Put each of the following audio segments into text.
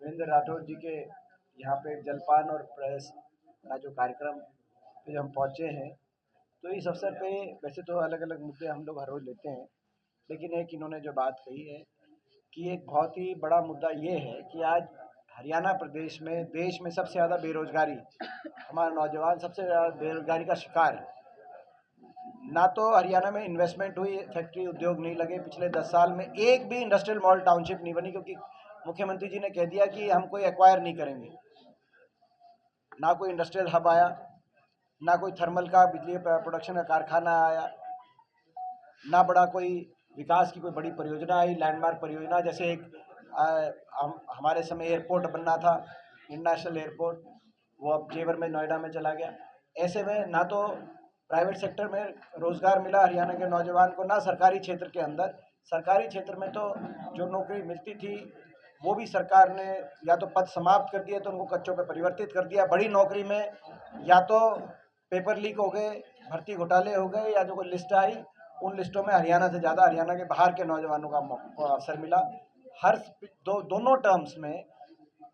वीरेंद्र राठौर जी के यहाँ पे जलपान और प्रेस का जो कार्यक्रम पे हम पहुँचे हैं, तो इस अवसर पे वैसे तो अलग अलग मुद्दे हम लोग हर रोज़ लेते हैं, लेकिन एक इन्होंने जो बात कही है कि एक बहुत ही बड़ा मुद्दा ये है कि आज हरियाणा प्रदेश में देश में सबसे ज़्यादा बेरोजगारी, हमारा नौजवान सबसे ज़्यादा बेरोजगारी का शिकार है। ना तो हरियाणा में इन्वेस्टमेंट हुई, फैक्ट्री उद्योग नहीं लगे पिछले 10 साल में, एक भी इंडस्ट्रियल मॉडल टाउनशिप नहीं बनी, क्योंकि मुख्यमंत्री जी ने कह दिया कि हम कोई एक्वायर नहीं करेंगे। ना कोई इंडस्ट्रियल हब आया, ना कोई थर्मल का बिजली प्रोडक्शन का कारखाना आया, ना बड़ा कोई विकास की कोई बड़ी परियोजना आई, लैंडमार्क परियोजना। जैसे एक हमारे समय एयरपोर्ट बनना था, इंटरनेशनल एयरपोर्ट, वो अब जेवर में नोएडा में चला गया। ऐसे में ना तो प्राइवेट सेक्टर में रोज़गार मिला हरियाणा के नौजवान को, ना सरकारी क्षेत्र के अंदर। सरकारी क्षेत्र में तो जो नौकरी मिलती थी वो भी सरकार ने या तो पद समाप्त कर दिए, तो उनको कच्चों पे परिवर्तित कर दिया। बड़ी नौकरी में या तो पेपर लीक हो गए, भर्ती घोटाले हो गए, या जो कोई लिस्ट आई उन लिस्टों में हरियाणा से ज़्यादा हरियाणा के बाहर के नौजवानों का अवसर मिला। हर दोनों टर्म्स में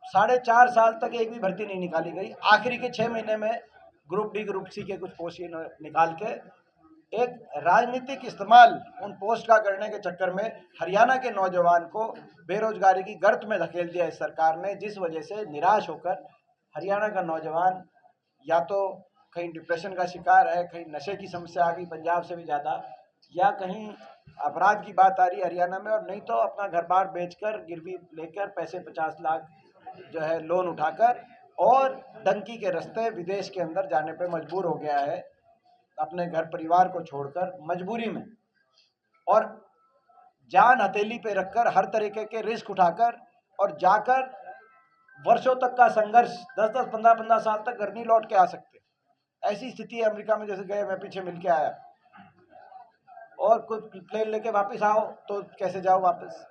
4.5 साल तक एक भी भर्ती नहीं निकाली गई। आखिरी के 6 महीने में ग्रुप डी ग्रुप सी के कुछ पोस्ट निकाल के एक राजनीतिक इस्तेमाल उन पोस्ट का करने के चक्कर में हरियाणा के नौजवान को बेरोजगारी की गर्त में धकेल दिया इस सरकार ने, जिस वजह से निराश होकर हरियाणा का नौजवान या तो कहीं डिप्रेशन का शिकार है, कहीं नशे की समस्या आ गई पंजाब से भी ज़्यादा, या कहीं अपराध की बात आ रही है हरियाणा में, और नहीं तो अपना घर बार बेचकर गिरवी लेकर पैसे 50 लाख जो है लोन उठाकर और डंकी के रास्ते विदेश के अंदर जाने पे मजबूर हो गया है, अपने घर परिवार को छोड़कर मजबूरी में, और जान हथेली पे रखकर हर तरीके के रिस्क उठाकर और जाकर वर्षों तक का संघर्ष, 10-10, 15-15 साल तक घर नहीं लौट के आ सकते। ऐसी स्थिति है अमेरिका में। जैसे गए, मैं पीछे मिल के आया, और कुछ प्लेन लेके वापस आओ तो कैसे जाओ वापस,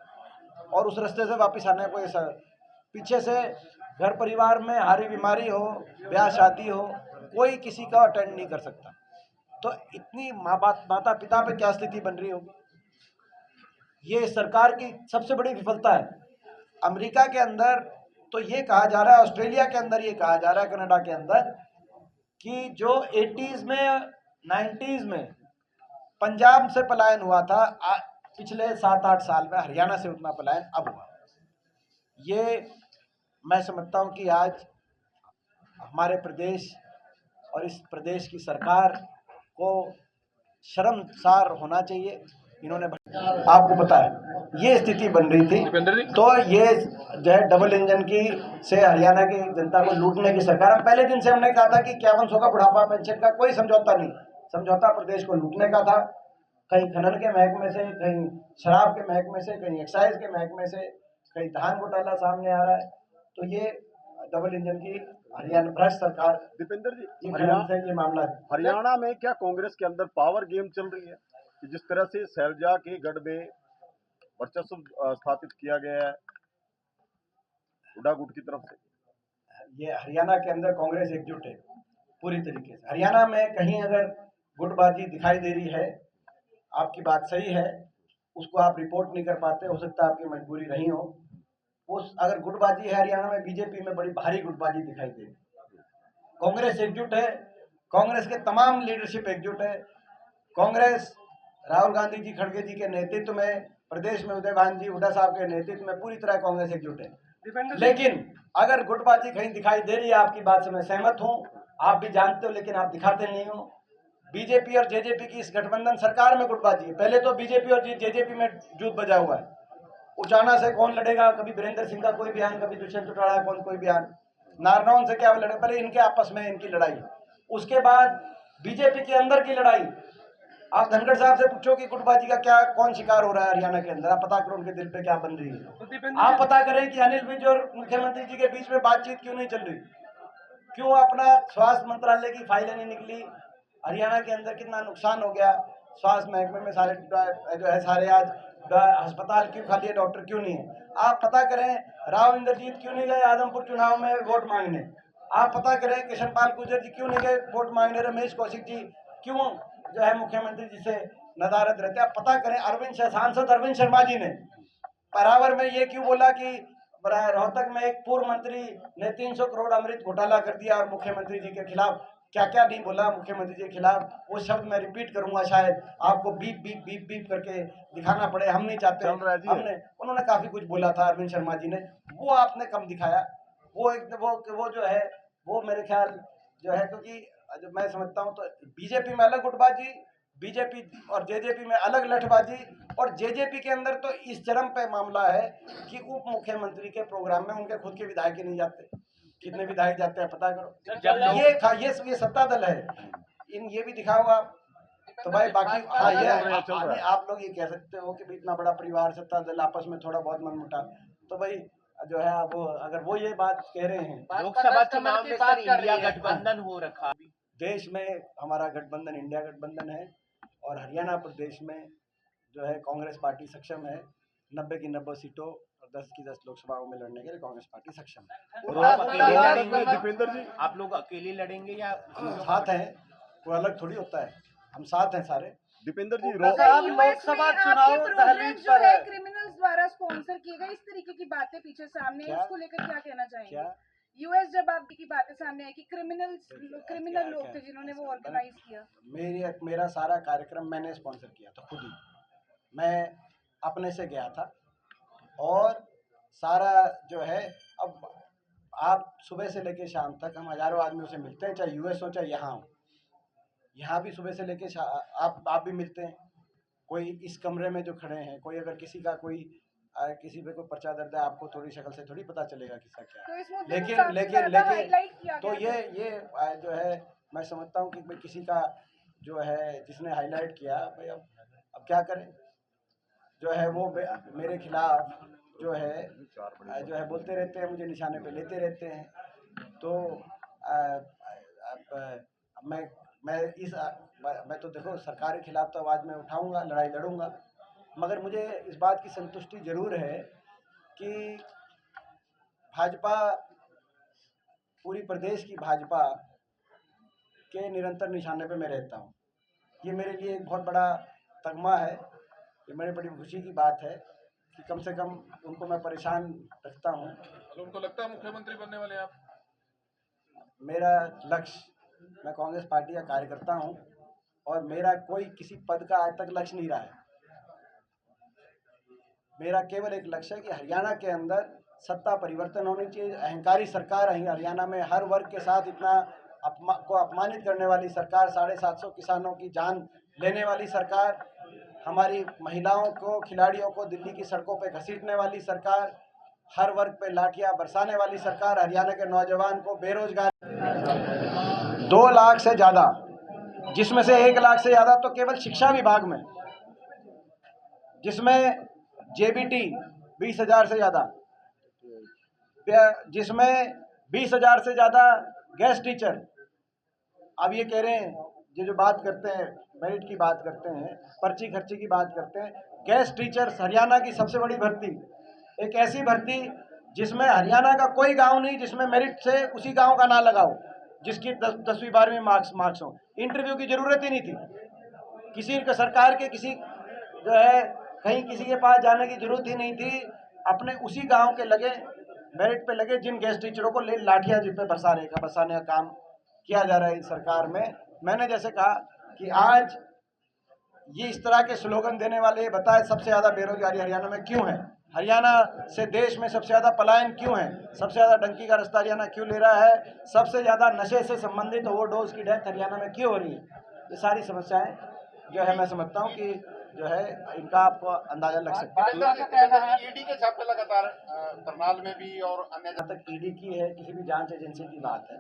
और उस रास्ते से वापस आने को ऐसा पीछे से घर परिवार में हारी बीमारी हो, ब्याह शादी हो, कोई किसी का अटेंड नहीं कर सकता। तो इतनी माता पिता पे क्या स्थिति बन रही होगी। ये सरकार की सबसे बड़ी विफलता है। अमेरिका के अंदर तो ये कहा जा रहा है, ऑस्ट्रेलिया के अंदर ये कहा जा रहा है, कनाडा के अंदर, कि जो 80s में 90s में पंजाब से पलायन हुआ था, पिछले 7-8 साल में हरियाणा से उतना पलायन अब हुआ। ये मैं समझता हूँ कि आज हमारे प्रदेश और इस प्रदेश की सरकार को शर्मसार होना चाहिए। इन्होंने आपको पता है ये स्थिति बन रही थी, तो ये जो है डबल इंजन की से हरियाणा की जनता को लूटने की सरकार। हम पहले दिन से हमने कहा था कि 5100 का बुढ़ापा पेंशन का कोई समझौता नहीं, समझौता प्रदेश को लूटने का था। कहीं खनन के महकमे से, कहीं शराब के महकमे से, कहीं एक्साइज के महकमे से, कहीं धान घोटाला सामने आ रहा है। तो ये डबल इंजन की हरियाणा भ्रष्ट सरकार दीपेंद्र जी, से ये मामला है। हरियाणा में क्या कांग्रेस के अंदर पावर गेम चल रही है कि जिस तरह से शैलजा के गढ़ में वर्चस्व स्थापित किया गया है हुड्डा गुट की तरफ से? ये हरियाणा के अंदर कांग्रेस एकजुट है पूरी तरीके से। हरियाणा में कहीं अगर गुटबाजी दिखाई दे रही है, आपकी बात सही है, उसको आप रिपोर्ट नहीं कर पाते, हो सकता है आपकी मजबूरी रही हो। उस अगर गुटबाजी है हरियाणा में, बीजेपी में बड़ी भारी गुटबाजी दिखाई दे रही। कांग्रेस एकजुट है, कांग्रेस के तमाम लीडरशिप एकजुट है। कांग्रेस राहुल गांधी जी खड़गे जी के नेतृत्व में, प्रदेश में उदय भान जी हुड्डा साहब के नेतृत्व में पूरी तरह कांग्रेस एकजुट है। लेकिन अगर गुटबाजी कहीं दिखाई दे रही है, आपकी बात से मैं सहमत हूं, आप भी जानते हो, लेकिन आप दिखाते नहीं हो। बीजेपी और जेजेपी की इस गठबंधन सरकार में गुटबाजी है। पहले तो बीजेपी और जेजेपी में जूत बजा हुआ है। उचाना से कौन लड़ेगा, कभी वीरेंद्र सिंह का कोई बयान, कभी दुष्यंत चौटाला कौन कोई बयान, नारनौल से क्या लड़े, पहले इनके आपस में इनकी लड़ाई, उसके बाद बीजेपी के अंदर की लड़ाई। आप धनखड़ साहब से पूछो कि गुटबाजी का क्या कौन शिकार हो रहा है हरियाणा के अंदर, आप पता करो उनके दिल पे क्या बन रही है। आप पता करें कि अनिल विज और मुख्यमंत्री जी के बीच में बातचीत क्यों नहीं चल रही, क्यों अपना स्वास्थ्य मंत्रालय की फाइलें नहीं निकली, हरियाणा के अंदर कितना नुकसान हो गया स्वास्थ्य महकमे में, सारे जो है सारे आज अस्पताल क्यों खाली है, डॉक्टर क्यों नहीं है। आप पता करें राव इंद्रजीत क्यों नहीं गए आदमपुर चुनाव में वोट मांगने। आप पता करें कृष्णपाल गुर्जर जी क्यों नहीं गए वोट मांगने। रमेश कौशिक जी क्यों जो है मुख्यमंत्री जी से नदारद रहते। आप पता करें सांसद अरविंद शर्मा जी ने परावर में ये क्यों बोला कि रोहतक में एक पूर्व मंत्री ने 300 करोड़ अमृत घोटाला कर दिया और मुख्यमंत्री जी के खिलाफ क्या क्या नहीं बोला मुख्यमंत्री जी के खिलाफ। वो शब्द मैं रिपीट करूंगा, शायद आपको बीप बीप बीप बीप करके दिखाना पड़े, हम नहीं चाहते। हमने उन्होंने काफी कुछ बोला था अरविंद शर्मा जी ने, वो आपने कम दिखाया। वो जो है वो मेरे ख्याल जो है, क्योंकि जो मैं समझता हूँ तो बीजेपी में अलग गुटबाजी, बीजेपी और जेजेपी में अलग लठबाजी, और जेजेपी के अंदर तो इस चरम पे मामला है कि उप मुख्यमंत्री के प्रोग्राम में उनके खुद के विधायक ही नहीं जाते। कितने विधायक जाते हैं पता करो। ये सत्ता दल है, ये भी दिखाओ आप तो भाई। बाकी हाँ, ये आप लोग ये कह सकते हो कि इतना बड़ा परिवार सत्ता दल आपस में थोड़ा बहुत मनमुटाव, तो भाई जो है वो अगर वो ये बात कह रहे हैं, लोकसभा चुनाव में सर इंडिया गठबंधन हो रखा, देश में हमारा गठबंधन इंडिया गठबंधन है, और हरियाणा प्रदेश में जो है कांग्रेस पार्टी सक्षम है 90 की 90 सीटों और 10 की 10 लोकसभाओं में लड़ने के लिए कांग्रेस पार्टी सक्षम है। दीपेंद्र जी, आप लोग अकेले लड़ेंगे या साथ हैं? कोई अलग थोड़ी होता है, हम साथ हैं सारे। दीपेंद्र जी, लोकसभा चुनाव जो है क्रिमिनल्स द्वारा स्पॉन्सर किए गए, इस तरीके की बातें पीछे सामने है, उसको लेकर क्या कहना चाहेंगे? यूएस जब आपकी बातें सामने आई कि क्रिमिनल लोग थे जिन्होंने वो ऑर्गेनाइज किया। मेरा सारा कार्यक्रम मैंने स्पॉन्सर किया था, खुद ही मैं अपने से गया था, और सारा जो है अब आप सुबह से लेकर शाम तक हम हजारों आदमियों से मिलते हैं, चाहे यूएस हो चाहे यहाँ हो। यहाँ भी सुबह से लेकर आप भी मिलते हैं। कोई इस कमरे में जो खड़े हैं, कोई अगर किसी का किसी पे कोई पर्चा दर्द है, आपको थोड़ी शक्ल से थोड़ी पता चलेगा किसका क्या है। लेकिन तो ये जो है मैं समझता हूँ कि भाई किसी का जो है जिसने हाईलाइट किया भाई, अब क्या करें, जो है वो मेरे खिलाफ जो है बोलते रहते हैं, मुझे निशाने पे लेते रहते हैं। तो मैं तो देखो सरकार के खिलाफ तो आवाज़ में उठाऊंगा, लड़ाई लड़ूंगा, मगर मुझे इस बात की संतुष्टि जरूर है कि भाजपा, पूरी प्रदेश की भाजपा के निरंतर निशाने पे मैं रहता हूँ। ये मेरे लिए एक बहुत बड़ा तगमा है, ये मेरी बड़ी खुशी की बात है कि कम से कम उनको मैं परेशान रखता हूँ। तो उनको लगता है मुख्यमंत्री बनने वाले आप? मेरा लक्ष्य, मैं कांग्रेस पार्टी का कार्यकर्ता हूँ, और मेरा कोई किसी पद का आज तक लक्ष्य नहीं रहा है। मेरा केवल एक लक्ष्य है कि हरियाणा के अंदर सत्ता परिवर्तन होनी चाहिए। अहंकारी सरकार हरियाणा में हर वर्ग के साथ इतना अपमानित करने वाली सरकार, 750 किसानों की जान लेने वाली सरकार, हमारी महिलाओं को, खिलाड़ियों को दिल्ली की सड़कों पे घसीटने वाली सरकार, हर वर्ग पे लाठियां बरसाने वाली सरकार, हरियाणा के नौजवान को बेरोजगार 2 लाख से ज़्यादा, जिसमें से 1 लाख से ज़्यादा तो केवल शिक्षा विभाग में, जिसमें जेबीटी 20,000 से ज़्यादा, जिसमें 20,000 से ज़्यादा गेस्ट टीचर। अब ये कह रहे हैं, ये जो बात करते हैं मेरिट की बात करते हैं, पर्ची खर्ची की बात करते हैं, गेस्ट टीचर्स हरियाणा की सबसे बड़ी भर्ती, एक ऐसी भर्ती जिसमें हरियाणा का कोई गांव नहीं जिसमें मेरिट से उसी गांव का ना लगाओ जिसकी 10वीं 12वीं मार्क्स हो। इंटरव्यू की जरूरत ही नहीं थी, किसी के सरकार के किसी जो है कहीं किसी के पास जाने की जरूरत ही नहीं थी। अपने उसी गांव के लगे मेरिट पे लगे जिन गेस्ट टीचरों को ले लाठियां जिन पे बरसाने का काम किया जा रहा है इस सरकार में। मैंने जैसे कहा कि आज ये इस तरह के स्लोगन देने वाले बताए सबसे ज़्यादा बेरोजगारी हरियाणा में क्यों है, हरियाणा से देश में सबसे ज़्यादा पलायन क्यों है, सबसे ज़्यादा डंकी का रास्ता हरियाणा क्यों ले रहा है, सबसे ज़्यादा नशे से संबंधित ओवरडोज की डेथ हरियाणा में क्यों हो रही है। ये सारी समस्याएं जो है मैं समझता हूँ कि जो है इनका आपको अंदाजा लग सकता है। ईडी के छापे लगातार करनाल में भी और अन्य जहाँ तक ईडी की है, किसी भी जांच एजेंसी की बात है,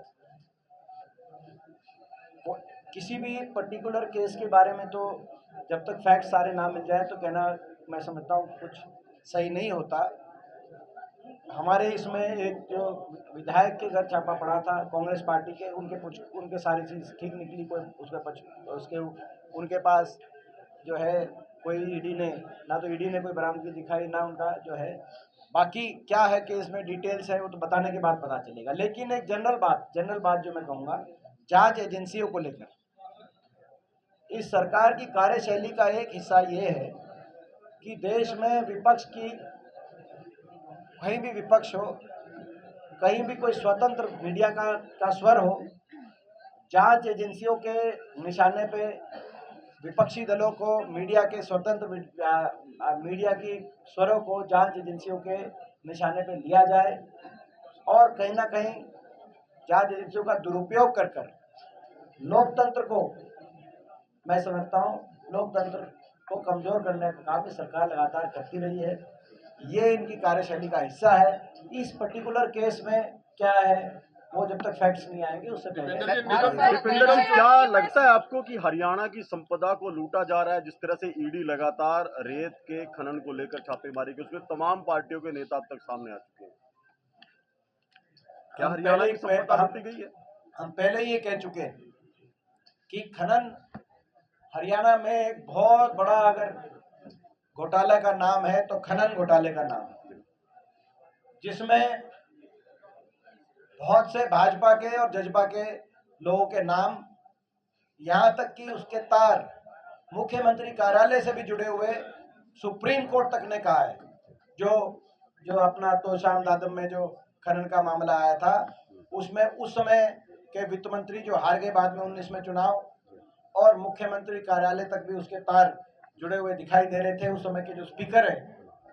किसी भी पर्टिकुलर केस के बारे में तो जब तक फैक्ट सारे ना मिल जाए तो कहना मैं समझता हूँ कुछ सही नहीं होता। हमारे इसमें एक जो विधायक के घर छापा पड़ा था कांग्रेस पार्टी के, उनके सारी चीज़ ठीक निकली, कोई उनके पास जो है कोई ईडी ने ना तो ईडी ने कोई बरामदगी दिखाई ना उनका जो है, बाकी क्या है कि इसमें डिटेल्स है वो तो बताने के बाद पता चलेगा। लेकिन एक जनरल बात जो मैं कहूँगा जांच एजेंसियों को लेकर, इस सरकार की कार्यशैली का एक हिस्सा ये है कि देश में विपक्ष की कहीं भी विपक्ष हो, कहीं भी कोई स्वतंत्र मीडिया का स्वर हो, जांच एजेंसियों के निशाने पे विपक्षी दलों को, मीडिया के स्वतंत्र मीडिया की स्वरों को जांच एजेंसियों के निशाने पे लिया जाए और कहीं ना कहीं जांच एजेंसियों का दुरुपयोग कर कर लोकतंत्र को, मैं समझता हूँ लोकतंत्र को कमजोर करने का काम सरकार लगातार करती रही है। ये इनकी कार्यशैली का हिस्सा है। इस पर्टिकुलर केस में क्या है वो जब तक फैक्ट्स नहीं आएंगे उससे पहले। दीपेंद्र जी, क्या लगता है आपको कि हरियाणा की संपदा को लूटा जा रहा है? जिस तरह से ईडी लगातार रेत के खनन को लेकर छापेमारी की, उसमें तमाम पार्टियों के नेता अब तक सामने आ चुके हैं। क्या हरियाणा की संपदा लूटी गई है? हम पहले ये कह चुके हैं कि खनन हरियाणा में एक बहुत बड़ा अगर घोटाला का नाम है तो खनन घोटाले का नाम है, जिसमें बहुत से भाजपा के और जजपा के लोगों के नाम, यहाँ तक कि उसके तार मुख्यमंत्री कार्यालय से भी जुड़े हुए सुप्रीम कोर्ट तक ने कहा है। जो अपना तोशाम दादम में जो खनन का मामला आया था, उसमें उस समय के वित्त मंत्री जो हार गए बाद में 19 में चुनाव, और मुख्यमंत्री कार्यालय तक भी उसके तार जुड़े हुए दिखाई दे रहे थे। उस समय के जो स्पीकर है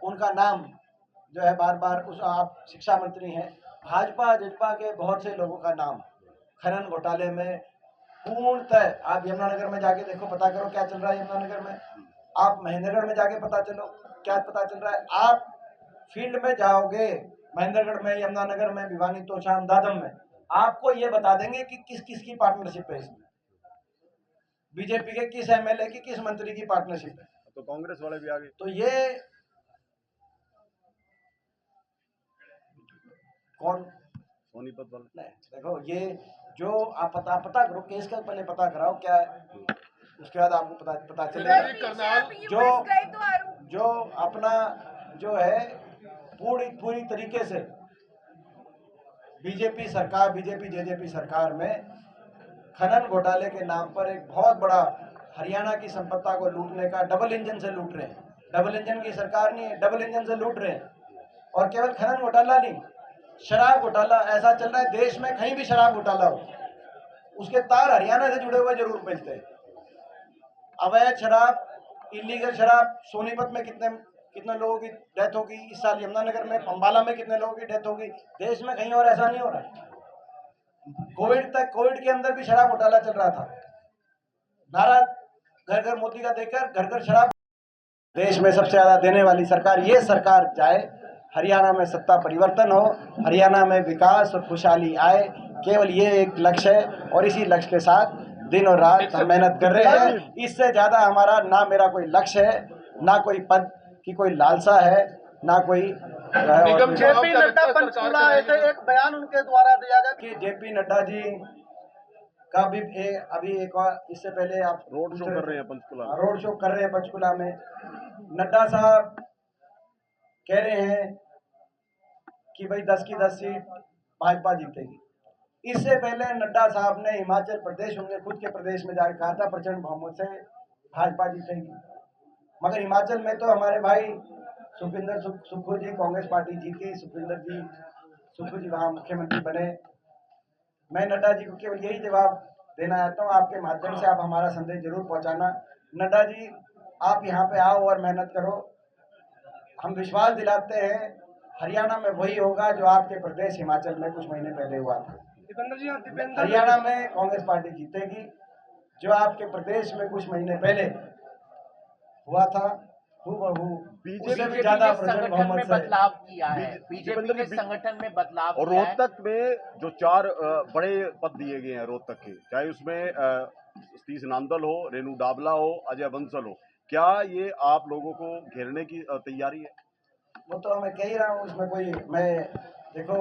उनका नाम जो है बार बार, उस आप शिक्षा मंत्री हैं, भाजपा जजपा के बहुत से लोगों का नाम खनन घोटाले में पूर्णतः। आप यमुनानगर में जाके देखो, पता करो क्या चल रहा है यमुनानगर में। आप महेंद्रगढ़ में जाके पता चलो क्या पता चल रहा है। आप फील्ड में जाओगे महेंद्रगढ़ में, यमुनानगर में, भिवानी, तोशाम, दादम में, आपको ये बता देंगे कि किस किस की पार्टनरशिप है इसमें, बीजेपी के किस एमएलए की, किस मंत्री की पार्टनरशिप है। तो कांग्रेस वाले भी आ गए। तो ये कौन सोनीपत वाले? नहीं, देखो ये जो आप पता करो, केस का पहले पता कराओ क्या है, उसके बाद आपको पता चलेगा। जो अपना जो है पूरी तरीके से बीजेपी सरकार, बीजेपी जेजेपी सरकार में खनन घोटाले के नाम पर एक बहुत बड़ा हरियाणा की संपत्ति को लूटने का डबल इंजन से लूट रहे हैं। डबल इंजन की सरकार नहीं है, डबल इंजन से लूट रहे हैं। और केवल खनन घोटाला नहीं, शराब घोटाला ऐसा चल रहा है देश में, कहीं भी शराब घोटाला हो उसके तार हरियाणा से जुड़े हुए जरूर मिलते हैं। अवैध शराब, इलीगल शराब, सोनीपत में कितने लोगों की डेथ होगी इस साल, यमुनानगर में, पंबाला में कितने लोगों की डेथ होगी, देश में कहीं और ऐसा नहीं हो रहा है। कोविड के अंदर भी शराब घोटाला चल रहा था। नारा घर घर मोदी का देकर घर घर शराब। देश में सबसे ज्यादा देने वाली सरकार ये सरकार जाए, हरियाणा में सत्ता परिवर्तन हो, हरियाणा में विकास और खुशहाली आए, केवल ये एक लक्ष्य है और इसी लक्ष्य के साथ दिन और रात हम मेहनत कर रहे हैं। इससे ज्यादा हमारा ना मेरा कोई लक्ष्य है, ना कोई पद की कोई लालसा है, ना कोई। जेपी नड्डा पंचकुला आए थे, एक बयान उनके द्वारा दिया गया कि जेपी नड्डा जी का भी अभी एक और, इससे पहले आप रोड शो कर रहे हैं पंचकुला, रोड शो कर रहे हैं पंचकुला में। नड्डा साहब कह रहे हैं कि भाई 10 की 10 सीट भाजपा जीतेगी। इससे पहले नड्डा साहब ने हिमाचल प्रदेश, उनके खुद के प्रदेश में जाकर कहा था प्रचंड बहुमत से भाजपा जीतेगी। मगर हिमाचल में तो हमारे भाई सुखविंदर सुक्खू जी, कांग्रेस पार्टी जीती, सुक्खू जी वहाँ मुख्यमंत्री बने। मैं नड्डा जी को केवल यही जवाब देना चाहता हूँ, आपके माध्यम से आप हमारा संदेश जरूर पहुँचाना। नड्डा जी आप यहाँ पे आओ और मेहनत करो। हम विश्वास दिलाते हैं हरियाणा में वही होगा जो आपके प्रदेश हिमाचल में कुछ महीने पहले हुआ था। हरियाणा में कांग्रेस पार्टी जीतेगी, जो आपके प्रदेश में कुछ महीने पहले हुआ था बीजेपी ने संगठन में बदलाव किया है, बीजेपी ने संगठन में बदलाव और किया है। रोहतक में जो 4 बड़े पद दिए गए हैं रोहतक के, चाहे उसमें सतीश नांदल हो, रेणु डाबला हो, अजय बंसल हो, क्या ये आप लोगों को घेरने की तैयारी है? वो तो मैं कह ही रहा हूँ, उसमें कोई, मैं देखो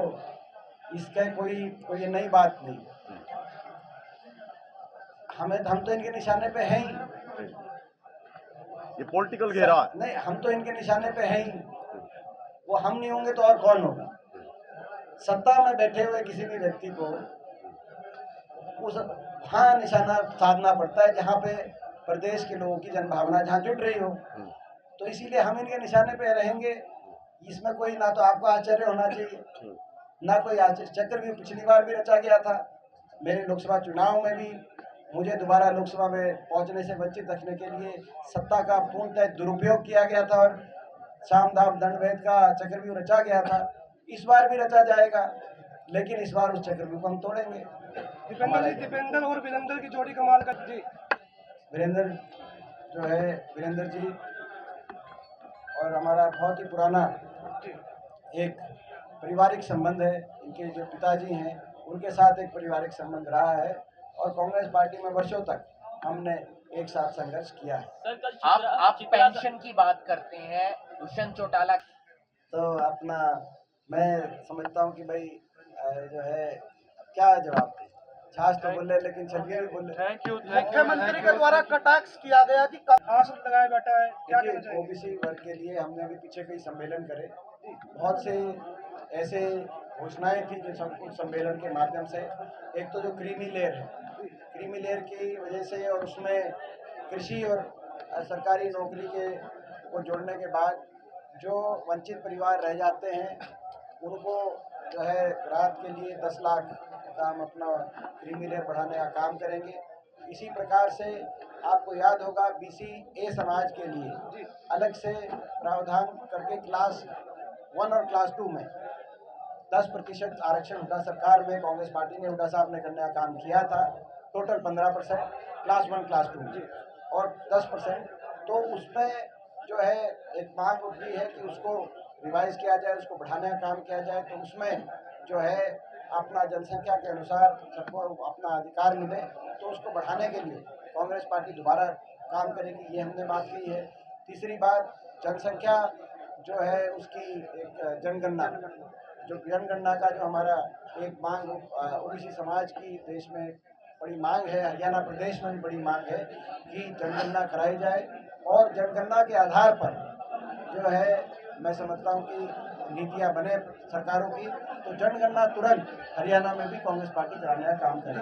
इसका कोई ये नई बात नहीं। हम तो इनके निशाने पे हैं ही। ये पॉलिटिकल घेरा है। नहीं, हम तो इनके निशाने पे हैं ही। वो हम नहीं होंगे तो और कौन होगा? सत्ता में बैठे हुए किसी भी व्यक्ति को उस हाँ निशाना साधना पड़ता है जहाँ पे प्रदेश के लोगों की जनभावना जहाँ जुट रही हो। तो इसीलिए हम इनके निशाने पे रहेंगे। इसमें कोई ना तो आपको आश्चर्य होना चाहिए, ना कोई आश्चर्य। चक्रव्यूह पिछली बार भी रचा गया था, मेरे लोकसभा चुनाव में भी मुझे दोबारा लोकसभा में पहुंचने से वंचित रखने के लिए सत्ता का पूर्णतः दुरुपयोग किया गया था और साम दाम दंड भेद का चक्रव्यूह रचा गया था। इस बार भी रचा जाएगा, लेकिन इस बार उस चक्रव्यूह को हम तोड़ेंगे। दीपेंद्र और वीरेंद्र की जोड़ी कमाल कर दी। वीरेंद्र जो है, वीरेंद्र जी और हमारा बहुत ही पुराना एक पारिवारिक संबंध है। इनके जो पिताजी हैं उनके साथ एक पारिवारिक संबंध रहा है और कांग्रेस पार्टी में वर्षों तक हमने एक साथ संघर्ष किया है। आप पेंशन की बात करते हैं, दुष्यंत चौटाला तो अपना मैं समझता हूँ कि भाई जो है क्या जवाब दे, छाछ तो बोले लेकिन छलिए भी बोले। मुख्यमंत्री के द्वारा कटाक्ष किया गया कि आसन लगाए बैठा है, क्या कहना चाहिए? ओबीसी वर्ग के लिए हमने अभी पीछे कई सम्मेलन करे, बहुत से ऐसे घोषणाएं थी जो कुछ सम्मेलन के माध्यम से। एक तो जो क्रीमी लेयर है, क्रीमी लेयर की वजह से और उसमें कृषि और सरकारी नौकरी के को जोड़ने के बाद जो वंचित परिवार रह जाते हैं उनको जो है राहत के लिए 10 लाख का हम अपना क्रीमी लेयर बढ़ाने का काम करेंगे। इसी प्रकार से आपको याद होगा बीसी ए समाज के लिए अलग से प्रावधान करके क्लास 1 और क्लास 2 में 10% आरक्षण हुड्डा सरकार में कांग्रेस पार्टी ने, हुड्डा साहब ने करने का काम किया था। टोटल 15% क्लास 1 क्लास 2 और 10%। तो उसमें जो है एक मांग उठी है कि उसको रिवाइज किया जाए, उसको बढ़ाने का काम किया जाए। तो उसमें जो है अपना जनसंख्या के अनुसार सबको अपना अधिकार मिले, तो उसको बढ़ाने के लिए कांग्रेस पार्टी दोबारा काम करेगी, ये हमने बात की है। तीसरी बात, जनसंख्या जो है उसकी एक जनगणना, जो जनगणना का जो हमारा एक मांग ओबीसी समाज की देश में बड़ी मांग है, हरियाणा प्रदेश में भी बड़ी मांग है कि जनगणना कराई जाए और जनगणना के आधार पर जो है मैं समझता हूँ कि नीतियाँ बने सरकारों की। तो जनगणना तुरंत हरियाणा में भी कांग्रेस पार्टी कराने का काम करेगी।